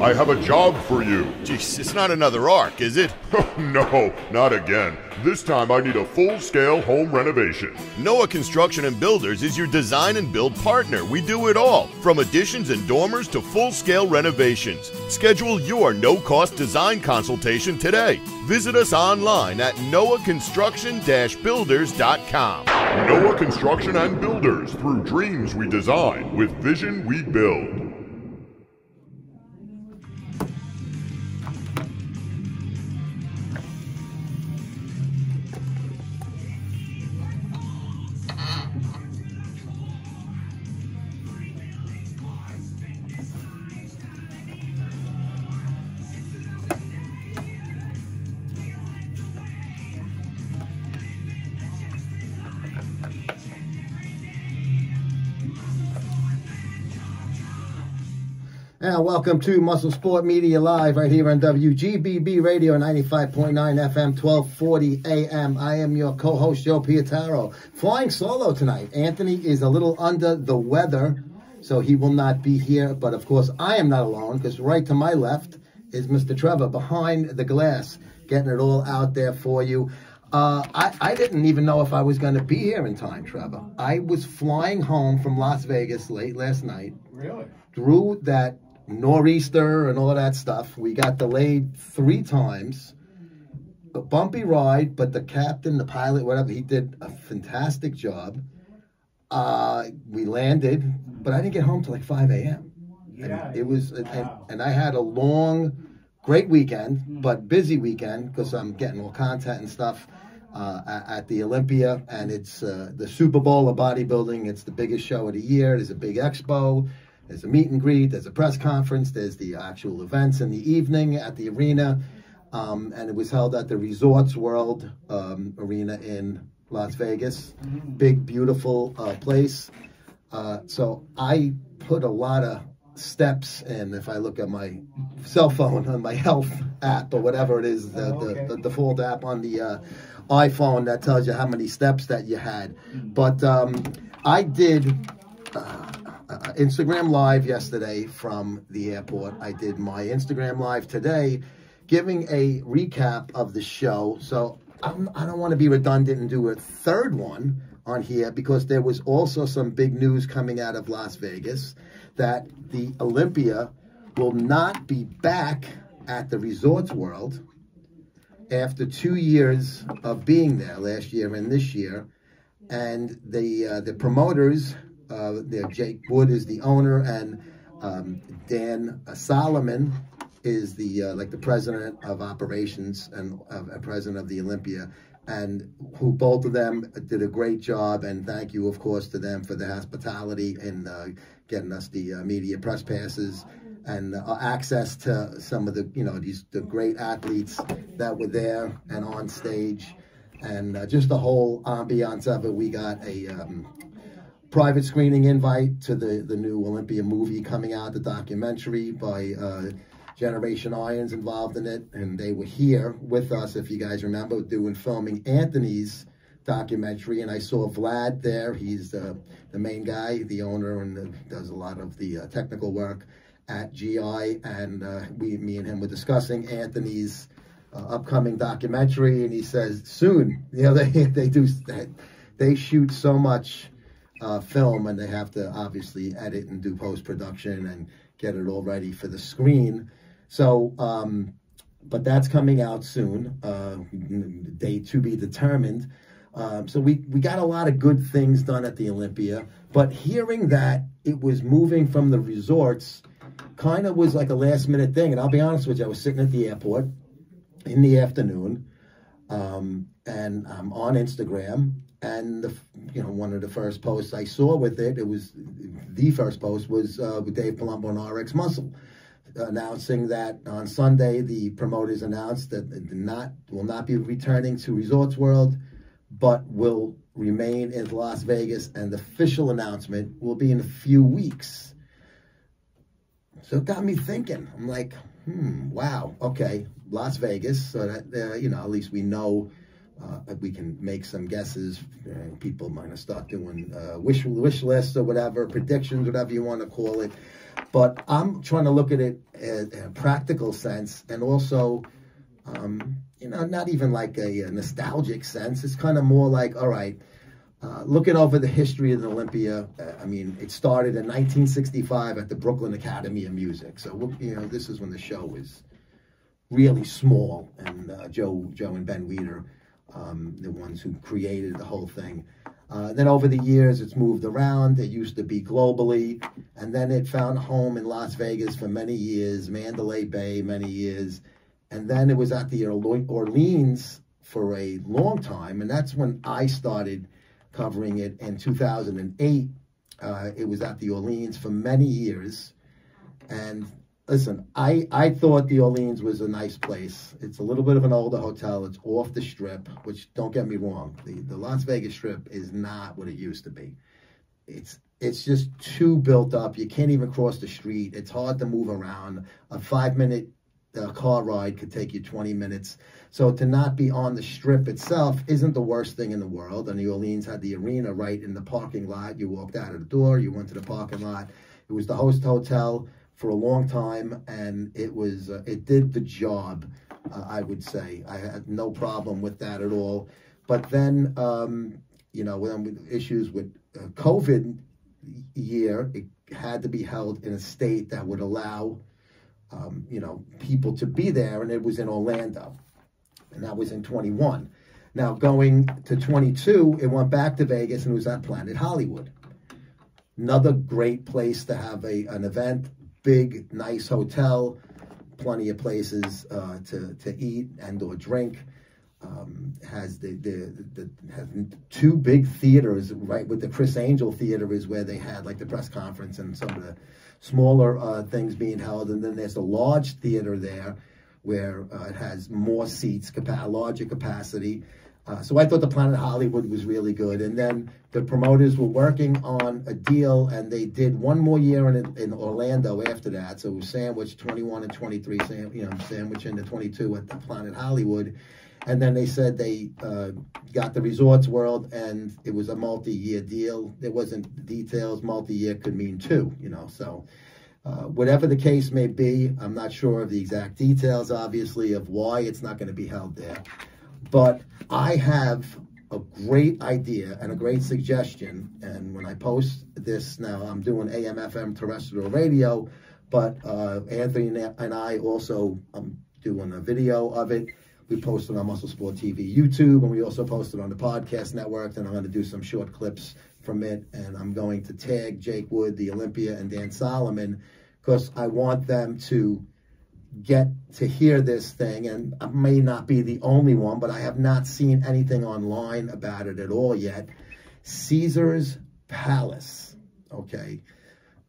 I have a job for you. Jeez, it's not another arc, is it? No, not again. This time I need a full-scale home renovation. Noah Construction and Builders is your design and build partner. We do it all, from additions and dormers to full-scale renovations. Schedule your no-cost design consultation today. Visit us online at noahconstruction-builders.com. Noah Construction and Builders. Through dreams we design, with vision we build. And welcome to MuscleSport Media Live right here on WGBB Radio 95.9 FM, 1240 AM. I am your co-host, Joe Pietaro. Flying solo tonight. Anthony is a little under the weather, so he will not be here. But, of course, I am not alone, because right to my left is Mr. Trevor behind the glass, getting it all out there for you. I didn't even know if I was going to be here in time, Trevor. I was flying home from Las Vegas late last night. Really? Through that nor'easter and all of that stuff. We got delayed 3 times. A bumpy ride, but the captain, the pilot, whatever, he did a fantastic job. We landed, but I didn't get home till like 5 a.m. Yeah. And it was, Wow. and I had a long, great weekend, but busy weekend because I'm getting all content and stuff at the Olympia, and it's the Super Bowl of bodybuilding. It's the biggest show of the year. There's a big expo. There's a meet and greet, there's a press conference, there's the actual events in the evening at the arena, and it was held at the Resorts World Arena in Las Vegas. Big, beautiful place. So I put a lot of steps in. If I look at my cell phone on my health app or whatever it is, the default app on the iPhone that tells you how many steps that you had. But I did Instagram Live yesterday from the airport. I did my Instagram Live today, giving a recap of the show. So I don't want to be redundant and do a third one on here, because there was also some big news coming out of Las Vegas that the Olympia will not be back at the Resorts World after 2 years of being there, last year and this year. And the promoters, Jake Wood is the owner, and Dan Solomon is the like the president of operations and president of the Olympia, and who both of them did a great job. And thank you, of course, to them for the hospitality and getting us the media press passes and access to some of the the great athletes that were there and on stage, and just the whole ambiance of it. We got a private screening invite to the new Olympia movie coming out, the documentary by Generation Iron's involved in it, and they were here with us, if you guys remember, filming Anthony's documentary. And I saw Vlad there. He's the main guy, the owner, and does a lot of the technical work at GI. And me and him were discussing Anthony's upcoming documentary, and he says soon. They shoot so much film, and they have to obviously edit and do post-production and get it all ready for the screen. So, but that's coming out soon, date to be determined. So we got a lot of good things done at the Olympia, but hearing that it was moving from the resorts kind of was like a last minute thing. And I'll be honest with you, I was sitting at the airport in the afternoon, and I'm on Instagram, and one of the first posts I saw with it, the first post was with Dave Palumbo and RX Muscle, announcing that on Sunday the promoters announced that it will not be returning to Resorts World, but will remain in Las Vegas, and the official announcement will be in a few weeks. So it got me thinking. I'm like, wow, okay, Las Vegas. So that at least we know We can make some guesses. People might have start doing wish lists or whatever, predictions, whatever you want to call it. But I'm trying to look at it in a practical sense, and also, you know, not even like a nostalgic sense. It's kind of more like, all right, looking over the history of the Olympia. I mean, it started in 1965 at the Brooklyn Academy of Music. So, you know, this is when the show was really small, and Joe and Ben Weeder, the ones who created the whole thing. Then over the years, it's moved around. It used to be globally, and then it found a home in Las Vegas for many years, Mandalay Bay many years, and then it was at the Orleans for a long time, and that's when I started covering it in 2008. It was at the Orleans for many years, and listen, I thought the Orleans was a nice place. It's a little bit of an older hotel. It's off the Strip, which, don't get me wrong, the Las Vegas Strip is not what it used to be. It's just too built up. You can't even cross the street. It's hard to move around. A 5-minute car ride could take you 20 minutes. So to not be on the Strip itself isn't the worst thing in the world. And New Orleans had the arena right in the parking lot. You walked out of the door, you went to the parking lot. It was the host hotel for a long time, and it was it did the job, I would say. I had no problem with that at all. But then, you know, with issues with COVID year, it had to be held in a state that would allow, you know, people to be there, and it was in Orlando, and that was in 21. Now, going to 22, it went back to Vegas, and it was at Planet Hollywood. Another great place to have an event. Big, nice hotel, plenty of places to eat and or drink. Has has 2 big theaters, right? With the Chris Angel Theater is where they had like the press conference and some of the smaller things being held. And then there's a large theater there where it has more seats, larger capacity. So I thought the Planet Hollywood was really good. And then the promoters were working on a deal, and they did one more year in Orlando after that. So it was sandwiched 21 and 23, sandwich into 22 at the Planet Hollywood. And then they said they got the Resorts World, and it was a multi-year deal. There wasn't details. Multi-year could mean 2, you know. So whatever the case may be, I'm not sure of the exact details, obviously, of why it's not going to be held there. But I have a great idea and a great suggestion, and when I post this now, I'm doing AM, FM, terrestrial radio, but Anthony and I also doing a video of it. We posted on MuscleSport TV YouTube, and we also posted on the podcast network, and I'm going to do some short clips from it, and I'm going to tag Jake Wood, the Olympia, and Dan Solomon, because I want them to get to hear this thing, and I may not be the only one, but I have not seen anything online about it at all yet. Caesar's Palace, okay?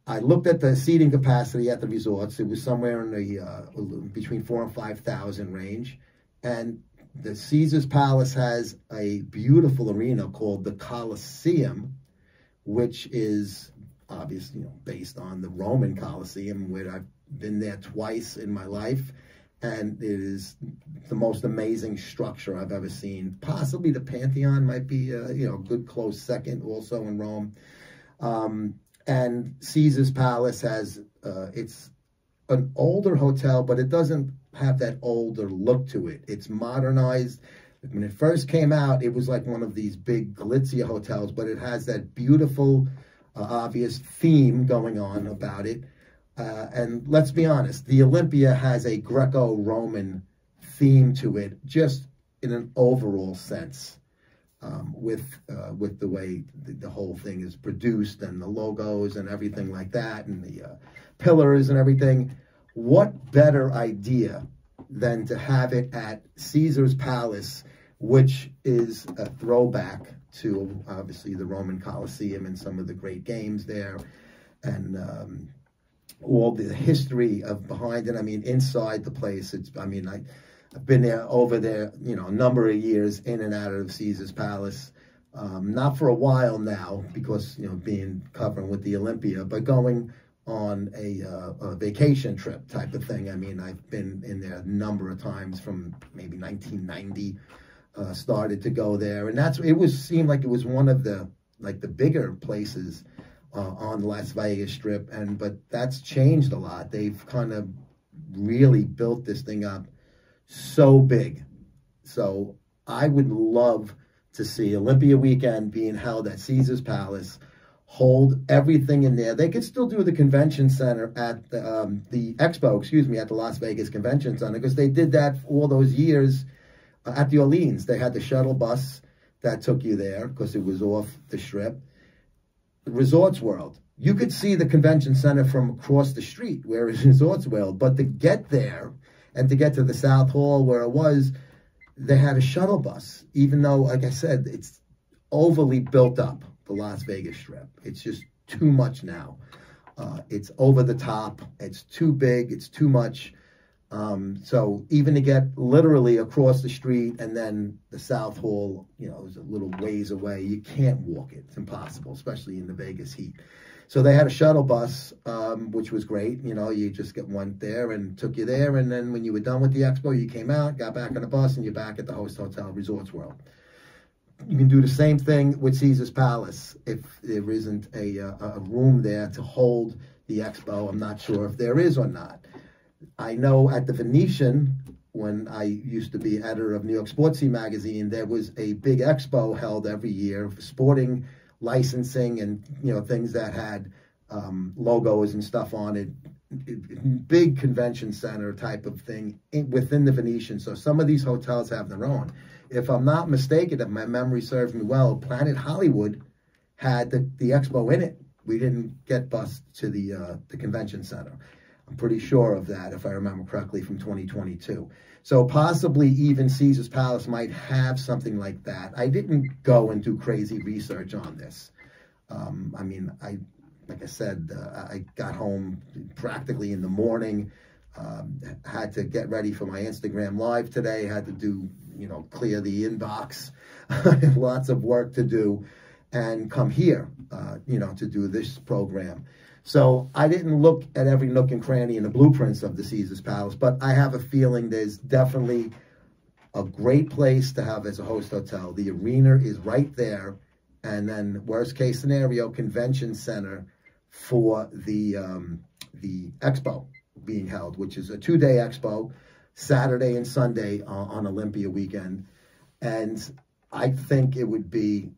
I looked at the seating capacity at the resorts. It was somewhere in the between 4,000 and 5,000 range, and the Caesar's Palace has a beautiful arena called the Colosseum, which is obviously, you know, based on the Roman Colosseum, where I've been there twice in my life, and it is the most amazing structure I've ever seen. Possibly the Pantheon might be, you know, a good close second also in Rome. And Caesar's Palace has, it's an older hotel, but it doesn't have that older look to it. It's modernized. When it first came out, it was like one of these big glitzy hotels, but it has that beautiful, obvious theme going on about it. And let's be honest, the Olympia has a Greco-Roman theme to it, just in an overall sense, with the way the whole thing is produced and the logos and everything like that, and the pillars and everything. What better idea than to have it at Caesar's Palace, which is a throwback to, obviously, the Roman Colosseum and some of the great games there, and all the history of behind it. I mean, inside the place, it's, I mean, I've been there, over there, you know, a number of years in and out of Caesar's Palace. Not for a while now, because, you know, covering with the Olympia, but going on a vacation trip type of thing. I mean, I've been in there a number of times, from maybe 1990 started to go there, and seemed like it was one of the bigger places on the Las Vegas Strip, but that's changed a lot. They've kind of really built this thing up so big. So I would love to see Olympia weekend being held at Caesars Palace, hold everything in there. They could still do the convention center at the expo, at the Las Vegas Convention Center, because they did that for all those years at the Orleans. They had the shuttle bus that took you there because it was off the Strip. Resorts World, you could see the convention center from across the street where it's Resorts World, but to get there and to get to the South Hall where it was, they had a shuttle bus, even though, like I said, it's overly built up, the Las Vegas Strip. It's just too much now. It's over the top. It's too big. It's too much. So even to get literally across the street and then the South Hall, is a little ways away. You can't walk it. It's impossible, especially in the Vegas heat. So they had a shuttle bus, which was great. You just went there and took you there. And then when you were done with the expo, you came out, got back on the bus, and you're back at the host hotel, Resorts World. You can do the same thing with Caesars Palace if there isn't a room there to hold the expo. I'm not sure if there is or not. I know at the Venetian, when I used to be editor of New York Sportsy magazine, there was a big expo held every year for sporting licensing and things that had logos and stuff on it. Big convention center type of thing within the Venetian. So some of these hotels have their own. If I'm not mistaken, if my memory serves me well, Planet Hollywood had the expo in it. We didn't get bused to the convention center. I'm pretty sure of that, if I remember correctly, from 2022. So possibly even Caesars Palace might have something like that. I didn't go and do crazy research on this. Like I said, I got home practically in the morning, had to get ready for my Instagram Live today, had to do, clear the inbox, lots of work to do, and come here, to do this program. So I didn't look at every nook and cranny in the blueprints of the Caesars Palace, but I have a feeling there's definitely a great place to have as a host hotel. The arena is right there, and then worst case scenario, convention center for the expo being held, which is a 2-day expo, Saturday and Sunday on Olympia weekend. And I think it would be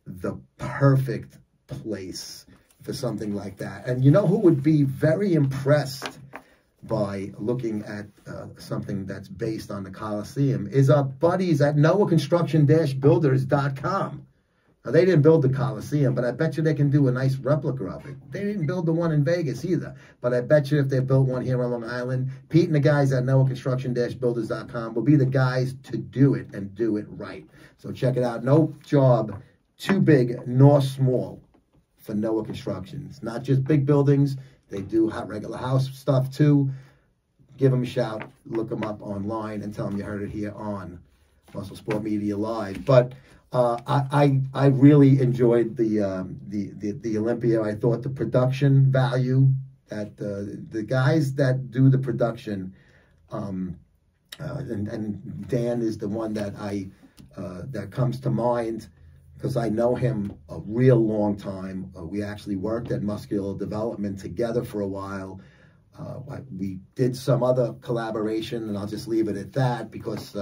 the perfect place for something like that. And who would be very impressed by looking at something that's based on the Colosseum is our buddies at NoahConstruction-Builders.com. Now, they didn't build the Colosseum, but I bet you they can do a nice replica of it. They didn't build the one in Vegas either, but I bet you if they built one here on Long Island, Pete and the guys at NoahConstruction-Builders.com will be the guys to do it and do it right. So check it out. No job too big nor small for Noah Construction. It's not just big buildings. They do regular house stuff too. Give them a shout. Look them up online and tell them you heard it here on MuscleSport Media Live. But I really enjoyed the Olympia. I thought the production value that the guys that do the production, and Dan is the one that that comes to mind, because I know him a real long time. We actually worked at Muscular Development together for a while. We did some other collaboration, and I'll just leave it at that because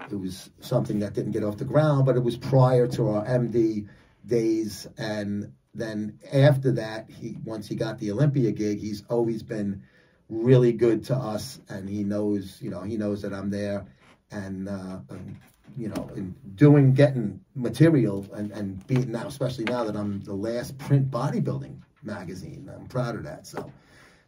it was something that didn't get off the ground, but it was prior to our MD days. And then after that, once he got the Olympia gig, he's always been really good to us, and he knows that I'm there, and getting material and being now, especially now that I'm the last print bodybuilding magazine. I'm proud of that. So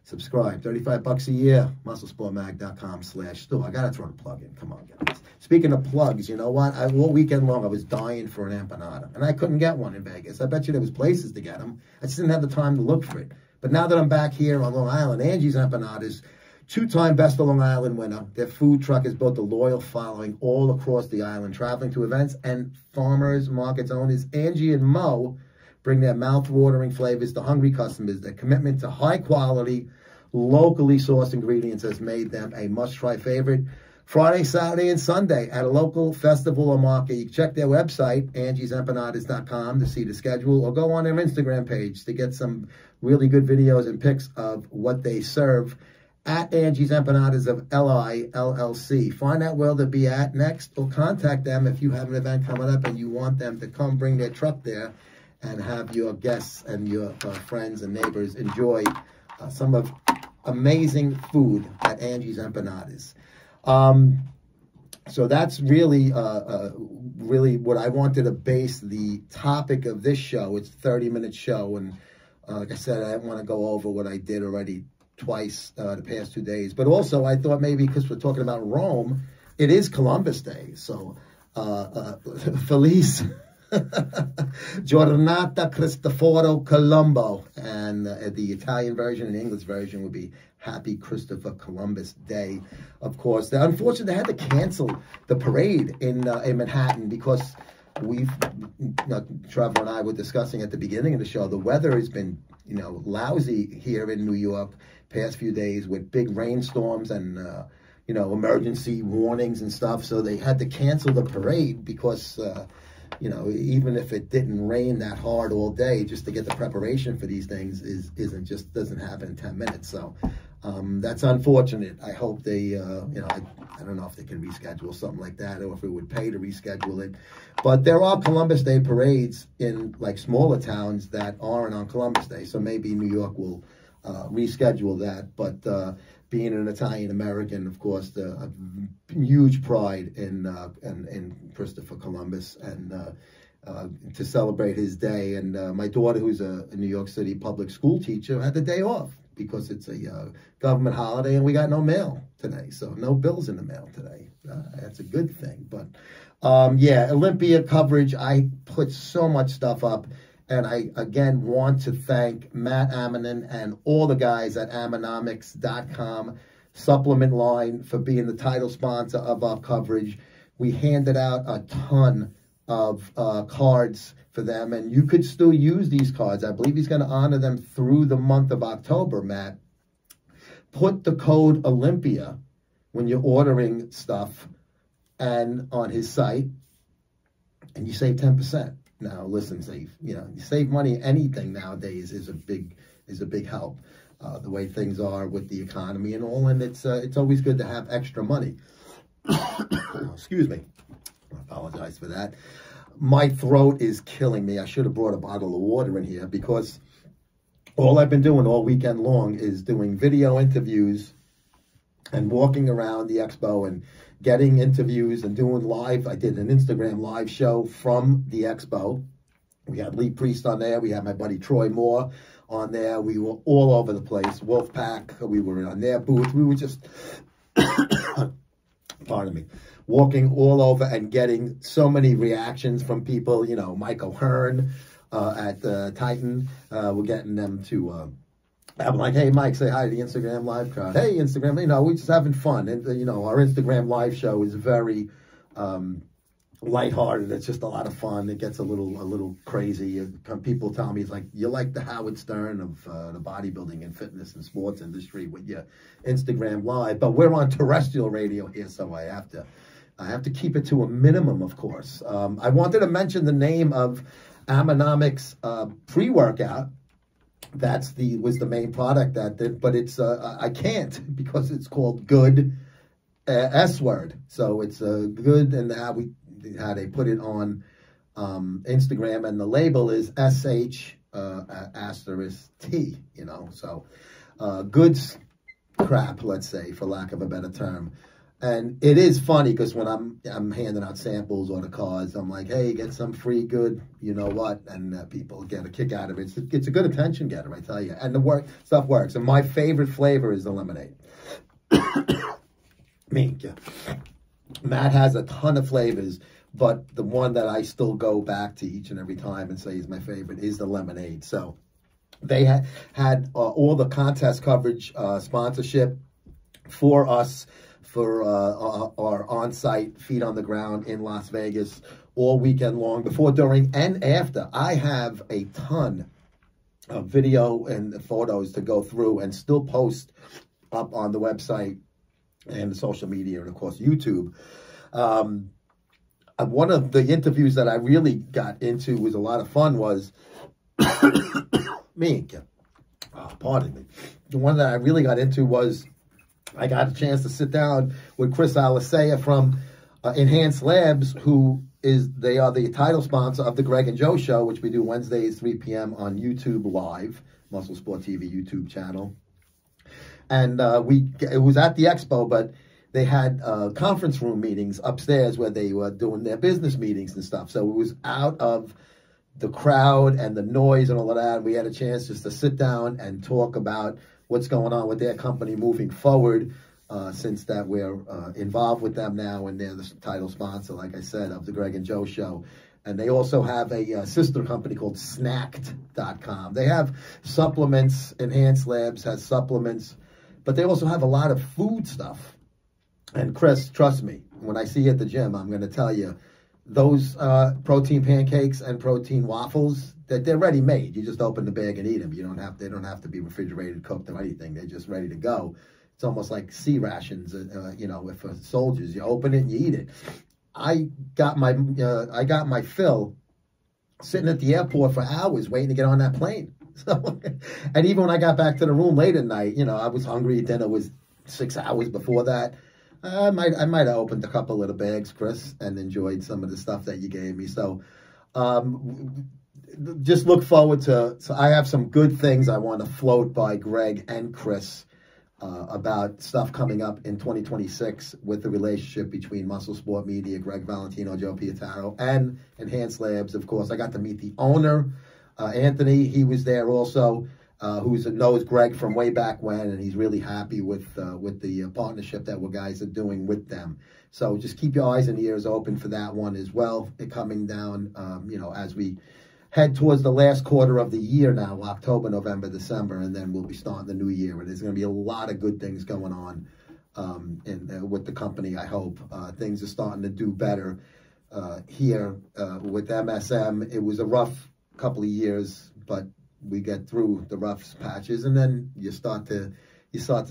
subscribe, $35 a year, MuscleSportMag.com/store. I got to throw the plug in. Come on, guys. Speaking of plugs, you know what? All weekend long, I was dying for an empanada, and I couldn't get one in Vegas. I bet you there was places to get them. I just didn't have the time to look for it. But now that I'm back here on Long Island, Angie's Empanadas, 2-time Best of Long Island winner. Their food truck has built a loyal following all across the island, traveling to events and farmers markets owners. Angie and Mo bring their mouth-watering flavors to hungry customers. Their commitment to high-quality, locally sourced ingredients has made them a must-try favorite. Friday, Saturday, and Sunday at a local festival or market. You can check their website, angiesempanadas.com, to see the schedule, or go on their Instagram page to get some really good videos and pics of what they serve at Angie's Empanadas of LI, LLC. Find out where they'll be at next, or contact them if you have an event coming up and you want them to come bring their truck there and have your guests and your friends and neighbors enjoy some of amazing food at Angie's Empanadas. So that's really what I wanted to base the topic of this show. It's a 30-minute show, and like I said, I didn't want to go over what I did already twice the past 2 days. But also, I thought maybe because we're talking about Rome, it is Columbus Day. So, Felice Giornata Cristoforo Colombo. And the Italian version and English version would be Happy Christopher Columbus Day, of course. Unfortunately, they had to cancel the parade in Manhattan because Trevor and I were discussing at the beginning of the show, the weather has been, lousy here in New York past few days with big rainstorms and, emergency warnings and stuff. So they had to cancel the parade because, even if it didn't rain that hard all day, just to get the preparation for these things doesn't happen in 10 minutes. So that's unfortunate. I hope they, I don't know if they can reschedule something like that or if it would pay to reschedule it. But there are Columbus Day parades in like smaller towns that aren't on Columbus Day. So maybe New York will reschedule that. But being an Italian American, of course, a huge pride in Christopher Columbus and to celebrate his day. And my daughter, who's a New York City public school teacher, had the day off because it's a government holiday and we got no mail today. So no bills in the mail today. That's a good thing. But yeah, Olympia coverage. I put so much stuff up. And I, again, want to thank Matt Ammonen and all the guys at Ammonomics.com supplement line for being the title sponsor of our coverage. We handed out a ton of cards for them, and you could still use these cards. I believe he's going to honor them through the month of October, Matt. Put the code Olympia when you're ordering stuff and on his site, and you save 10%. Now, listen, you save money. Anything nowadays is a big help. The way things are with the economy and all, and it's always good to have extra money. Excuse me. I apologize for that. My throat is killing me. I should have brought a bottle of water in here because all I've been doing all weekend long is doing video interviews and walking around the expo and getting interviews and doing live. I did an Instagram live show from the expo. We had Lee Priest on there. We had my buddy Troy Moore on there. We were all over the place. Wolfpack, we were on their booth. We were just, pardon me, walking all over and getting so many reactions from people. Mike O'Hearn at Titan. We're getting them to... I'm like, hey, Mike, say hi to the Instagram live crowd. Hey, Instagram, we're just having fun. And, our Instagram live show is very lighthearted. It's just a lot of fun. It gets a little crazy. People tell me, it's like, you're like the Howard Stern of the bodybuilding and fitness and sports industry with your Instagram live. But we're on terrestrial radio here, so I have to keep it to a minimum, of course. I wanted to mention the name of Ammonomics pre-workout. Was the main product but it's I can't because it's called Good S word. So it's good, and how they put it on Instagram, and the label is SH asterisk T. So good crap, let's say, for lack of a better term. And it is funny because when I'm handing out samples or the cards, I'm like, hey, get some free good, you know what? And people get a kick out of it. It's a good attention getter, I tell you. And the stuff works. And my favorite flavor is the lemonade. Matt has a ton of flavors, but the one that I still go back to each and every time and say is my favorite is the lemonade. So they had all the contest coverage sponsorship for us, for our on-site feet on the ground in Las Vegas all weekend long, before, during, and after. I have a ton of video and photos to go through and still post up on the website and the social media, and of course YouTube. One of the interviews that I really got into was a lot of fun was pardon me. The one that I really got into was I got a chance to sit down with Chris Alisea from Enhanced Labs, they are the title sponsor of the Greg and Joe Show, which we do Wednesdays 3 p.m. on YouTube Live, MuscleSport TV YouTube channel. And it was at the expo, but they had conference room meetings upstairs where they were doing their business meetings and stuff. So it was out of the crowd and the noise and all of that. We had a chance just to sit down and talk about what's going on with their company moving forward, since that we're involved with them now, and they're the title sponsor, like I said, of the Greg and Joe Show. And they also have a sister company called Snacked.com. They have supplements. Enhanced Labs has supplements, but they also have a lot of food stuff. And Chris, trust me, when I see you at the gym, I'm going to tell you, those protein pancakes and protein waffles, they're ready made. You just open the bag and eat them. They don't have to be refrigerated, cooked, or anything. They're just ready to go. It's almost like sea rations, for soldiers. You open it and you eat it. I got my fill sitting at the airport for hours waiting to get on that plane. So, and even when I got back to the room late at night, I was hungry. Dinner was 6 hours before that. I might have opened a couple little bags, Chris, and enjoyed some of the stuff that you gave me. So just look forward to, so I have some good things I want to float by Greg and Chris about stuff coming up in 2026 with the relationship between MuscleSport Media, Greg Valentino, Joe Pietaro, and Enhanced Labs. Of course, I got to meet the owner, Anthony. He was there also. Who knows Greg from way back when, and he's really happy with the partnership that we guys are doing with them. So just keep your eyes and ears open for that one as well. It coming down, as we head towards the last quarter of the year now, October, November, December, and then we'll be starting the new year. And there's going to be a lot of good things going on with the company, I hope. Things are starting to do better here with MSM. It was a rough couple of years, but we get through the rough patches, and then you start to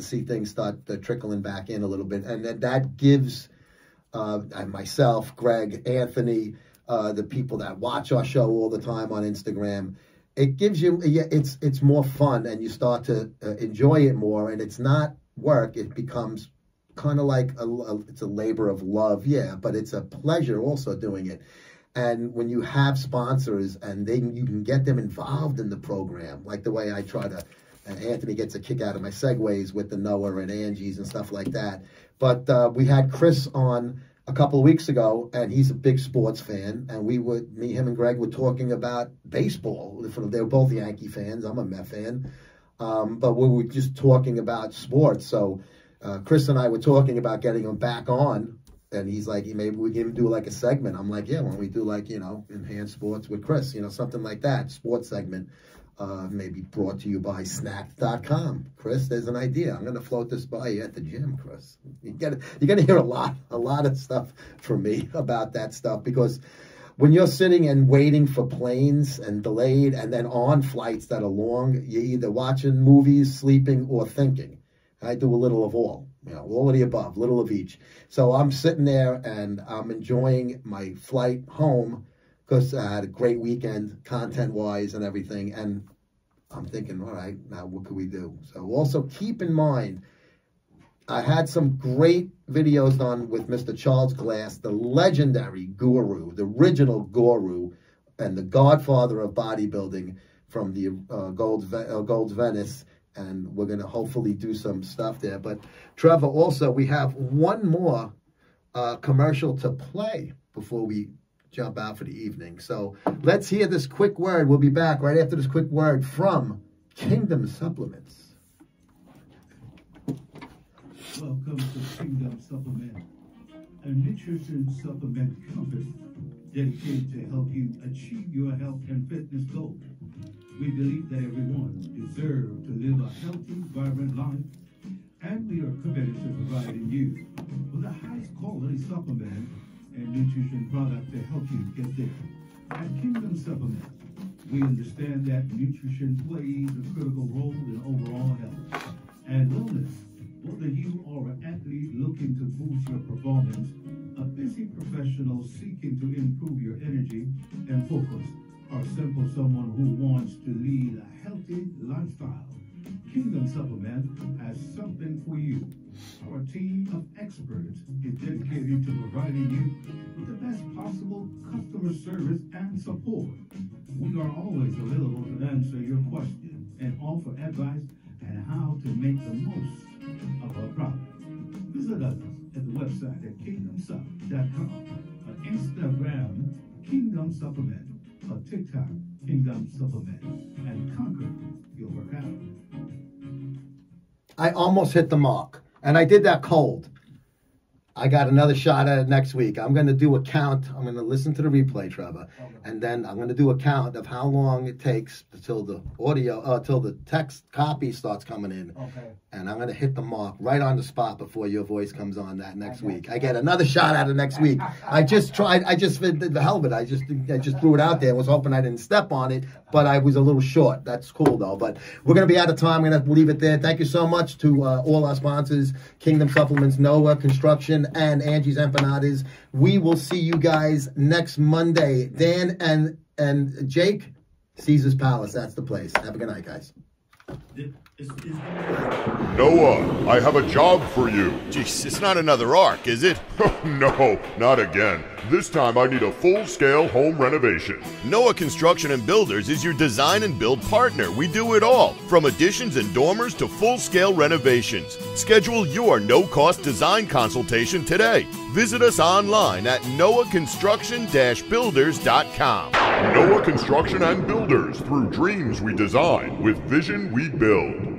see things start trickling back in a little bit, and that gives myself, Greg, Anthony, the people that watch our show all the time on Instagram, it gives you, it's more fun, and you start to enjoy it more, and it's not work. It becomes kind of like it's a labor of love, but it's a pleasure also doing it. And when you have sponsors and you can get them involved in the program, like the way I try to, and Anthony gets a kick out of my segues with the Noah and Angie's and stuff like that. But we had Chris on a couple of weeks ago, and he's a big sports fan. And him and Greg were talking about baseball. They were both Yankee fans. I'm a Met fan. But we were just talking about sports. So Chris and I were talking about getting him back on. And he's like, maybe we can do like a segment. I'm like, yeah, why don't we do like, Enhanced Sports with Chris, something like that, sports segment, maybe brought to you by Snacked.com. Chris, there's an idea. I'm going to float this by you at the gym, Chris. You're going to hear a lot of stuff from me about that stuff, because when you're sitting and waiting for planes and delayed and then on flights that are long, you're either watching movies, sleeping, or thinking. I do a little of all. All of the above, little of each. So I'm sitting there and I'm enjoying my flight home because I had a great weekend content-wise and everything. And I'm thinking, all right, now what can we do? So also keep in mind, I had some great videos done with Mr. Charles Glass, the legendary guru, the original guru, and the godfather of bodybuilding from the Gold's Venice. And we're going to hopefully do some stuff there. But Trevor, also, we have one more commercial to play before we jump out for the evening. So let's hear this quick word. We'll be back right after this quick word from Kingdom Supplements. Welcome to Kingdom Supplement, a nutrition supplement company dedicated to help you achieve your health and fitness goals. We believe that everyone deserves to live a healthy, vibrant life, and we are committed to providing you with the highest quality supplement and nutrition product to help you get there. At Kingdom Supplement, we understand that nutrition plays a critical role in overall health and wellness. Whether you are an athlete looking to boost your performance, a busy professional seeking to improve your energy and focus, or simple someone who wants to lead a healthy lifestyle, Kingdom Supplement has something for you. Our team of experts is dedicated to providing you with the best possible customer service and support. We are always available to answer your questions and offer advice on how to make the most of our product. Visit us at the website at kingdomsup.com, on Instagram, Kingdom Supplement, on TikTok, Kingdom Supplement, and conquer your workout. I almost hit the mark, and I did that cold. I got another shot at it next week. I'm going to do a count. I'm going to listen to the replay, Trevor, and then I'm going to do a count of how long it takes until the audio, till the text copy starts coming in. Okay. And I'm going to hit the mark right on the spot before your voice comes on that next week. I get another shot at it next week. I just tried. I just did the hell of it. I just threw it out there. I was hoping I didn't step on it, but I was a little short. That's cool though. But we're going to be out of time. I'm going to leave it there. Thank you so much to all our sponsors: Kingdom Supplements, Noah Construction, and Angie's Empanadas. We will see you guys next Monday. Dan and Jake, Caesar's Palace. That's the place. Have a good night, guys. Noah, I have a job for you. Jeez, it's not another arc, is it? No, not again. This time I need a full-scale home renovation. Noah Construction and Builders is your design and build partner. We do it all, from additions and dormers to full-scale renovations. Schedule your no-cost design consultation today. Visit us online at noahconstruction-builders.com. Noah Construction and Builders, through dreams we design, with vision we build.